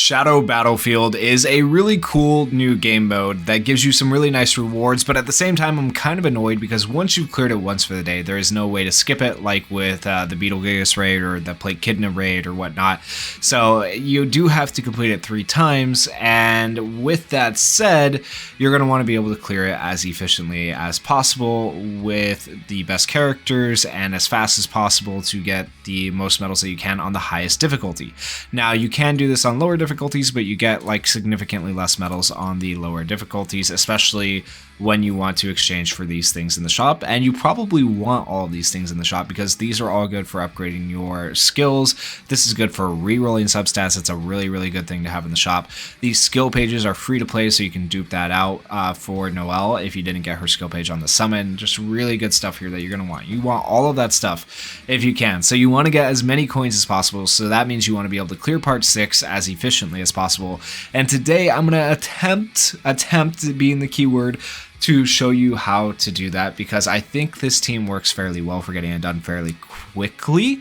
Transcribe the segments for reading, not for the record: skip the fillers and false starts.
Shadow Battlefield is a really cool new game mode that gives you some really nice rewards, but at the same time I'm kind of annoyed because once you've cleared it once for the day, there is no way to skip it like with the Beetlejuice raid or the Plate-Kidna raid or whatnot. So you do have to complete it 3 times, and with that said, you're going to want to be able to clear it as efficiently as possible with the best characters and as fast as possible to get the most medals that you can on the highest difficulty. Now you can do this on lower difficulties, but you get like significantly less medals on the lower difficulties, especially when you want to exchange for these things in the shop. And you probably want all of these things in the shop because these are all good for upgrading your skills. This is good for re-rolling substats. It's a really good thing to have in the shop. These skill pages are free to play, so you can dupe that out for Noelle if you didn't get her skill page on the summon. Just really good stuff here that you're going to want. You want all of that stuff if you can. So you want to get as many coins as possible, so that means you want to be able to clear part 6 as efficiently as possible. And today I'm going to attempt being the keyword, to show you how to do that, because I think this team works fairly well for getting it done fairly quickly.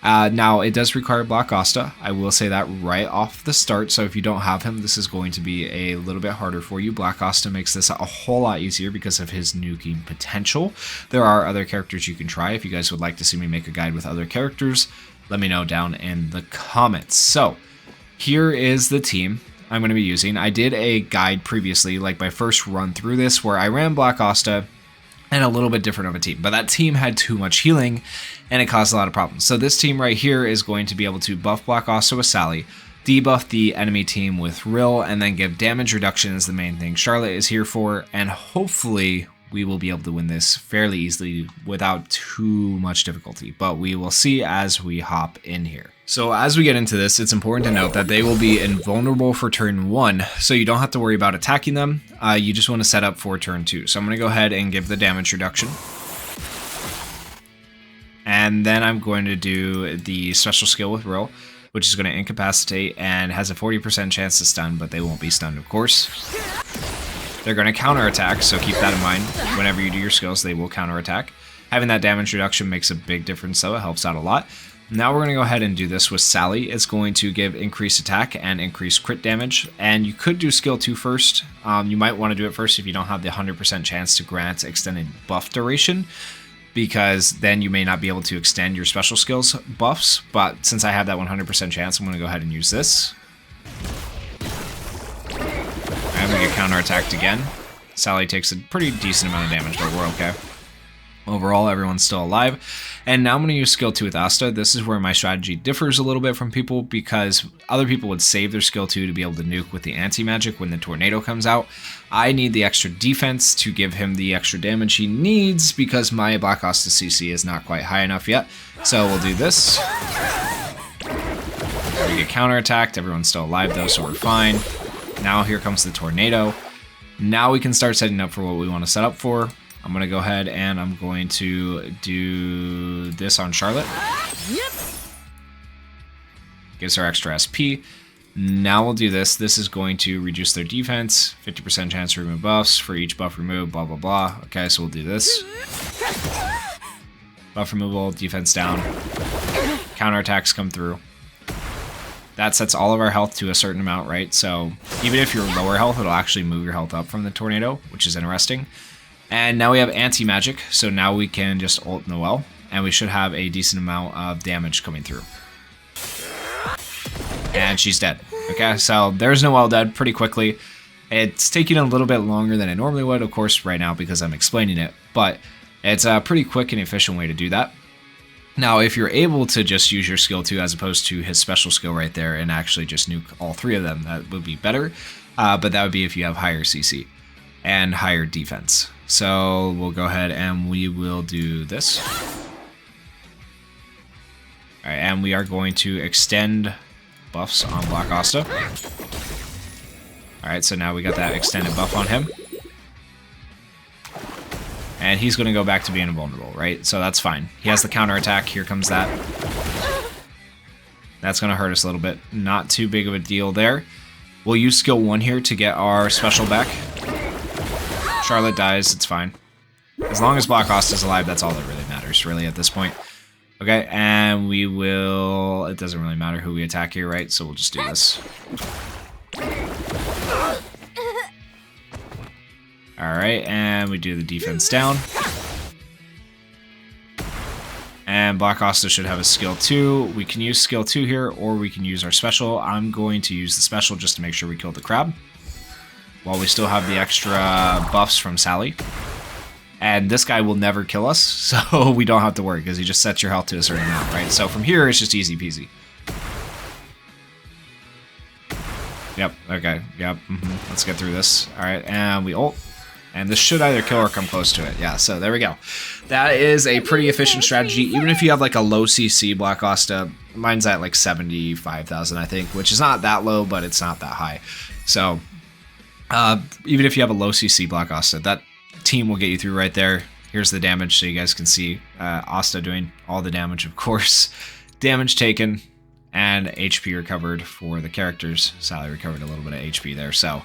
Now, it does require Black Asta. I will say that right off the start, so if you don't have him, this is going to be a little bit harder for you. Black Asta makes this a whole lot easier because of his nuking potential. There are other characters you can try. If you guys would like to see me make a guide with other characters, let me know down in the comments. So, here is the team I'm going to be using. I did a guide previously, like my first run through this, where I ran Black Asta and a little bit different of a team, but that team had too much healing and it caused a lot of problems. So this team right here is going to be able to buff Black Asta with Sally, debuff the enemy team with Rill, and then give damage reduction is the main thing Charlotte is here for, and hopefully we will be able to win this fairly easily without too much difficulty, but we will see as we hop in here. So as we get into this, it's important to note that they will be invulnerable for turn 1, so you don't have to worry about attacking them. You just want to set up for turn 2. So I'm going to go ahead and give the damage reduction. And then I'm going to do the special skill with Rill, which is going to incapacitate and has a 40% chance to stun, but they won't be stunned, of course. They're going to counterattack, so keep that in mind. Whenever you do your skills, they will counterattack. Having that damage reduction makes a big difference, though. It helps out a lot. Now we're going to go ahead and do this with Sally. It's going to give increased attack and increased crit damage. And you could do skill 2 first. You might want to do it first if you don't have the 100% chance to grant extended buff duration, because then you may not be able to extend your special skills buffs. But since I have that 100% chance, I'm going to go ahead and use this. And we get counterattacked again. Sally takes a pretty decent amount of damage, but we're okay. Overall, everyone's still alive. And now I'm going to use skill 2 with Asta. This is where my strategy differs a little bit from people, because other people would save their skill 2 to be able to nuke with the anti-magic when the tornado comes out. I need the extra defense to give him the extra damage he needs, because my Black Asta CC is not quite high enough yet. So we'll do this. We get counterattacked. Everyone's still alive though, so we're fine. Now here comes the tornado. Now we can start setting up for what we want to set up for. I'm going to go ahead and I'm going to do this on Charlotte. Yep. Gives her extra SP. Now we'll do this. This is going to reduce their defense. 50% chance to remove buffs for each buff removed, blah, blah, blah. Okay, so we'll do this. Buff removal, defense down. Counterattacks come through. That sets all of our health to a certain amount, right? So even if you're lower health, it'll actually move your health up from the tornado, which is interesting. And now we have anti-magic, so now we can just ult Noelle, and we should have a decent amount of damage coming through. And she's dead. Okay, so there's Noelle dead pretty quickly. It's taking a little bit longer than it normally would, of course, right now because I'm explaining it, but it's a pretty quick and efficient way to do that. Now, if you're able to just use your skill 2 as opposed to his special skill right there and actually just nuke all 3 of them, that would be better, but that would be if you have higher CC and higher defense. So we'll go ahead and we will do this. Alright, and we are going to extend buffs on Black Asta. Alright, so now we got that extended buff on him. And he's going to go back to being invulnerable, right? So that's fine. He has the counterattack. Here comes that. That's going to hurt us a little bit. Not too big of a deal there. We'll use skill 1 here to get our special back. Charlotte dies, it's fine. As long as Black Asta is alive, that's all that really matters, really, at this point. Okay, and we will... It doesn't really matter who we attack here, right? So we'll just do this. Alright, and we do the defense down. And Black Asta should have a skill 2. We can use skill 2 here, or we can use our special. I'm going to use the special just to make sure we kill the crab, while we still have the extra buffs from Sally. And this guy will never kill us, so we don't have to worry, because he just sets your health to a certain amount, right? So from here, it's just easy peasy. Yep, okay, yep, let's get through this. Alright, and we ult. And this should either kill or come close to it. Yeah, so there we go. That is a pretty efficient strategy. Even if you have like a low CC Black Asta, mine's at like 75,000, I think, which is not that low, but it's not that high. So even if you have a low CC Black Asta, that team will get you through right there. Here's the damage so you guys can see Asta doing all the damage, of course. Damage taken and HP recovered for the characters. Sally recovered a little bit of HP there, so...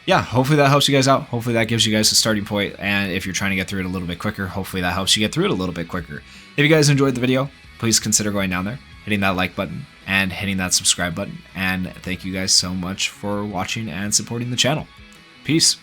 Yeah, hopefully that helps you guys out. Hopefully that gives you guys a starting point, and if you're trying to get through it a little bit quicker, hopefully that helps you get through it a little bit quicker. If you guys enjoyed the video, please consider going down there, hitting that like button, and hitting that subscribe button. And thank you guys so much for watching and supporting the channel. Peace.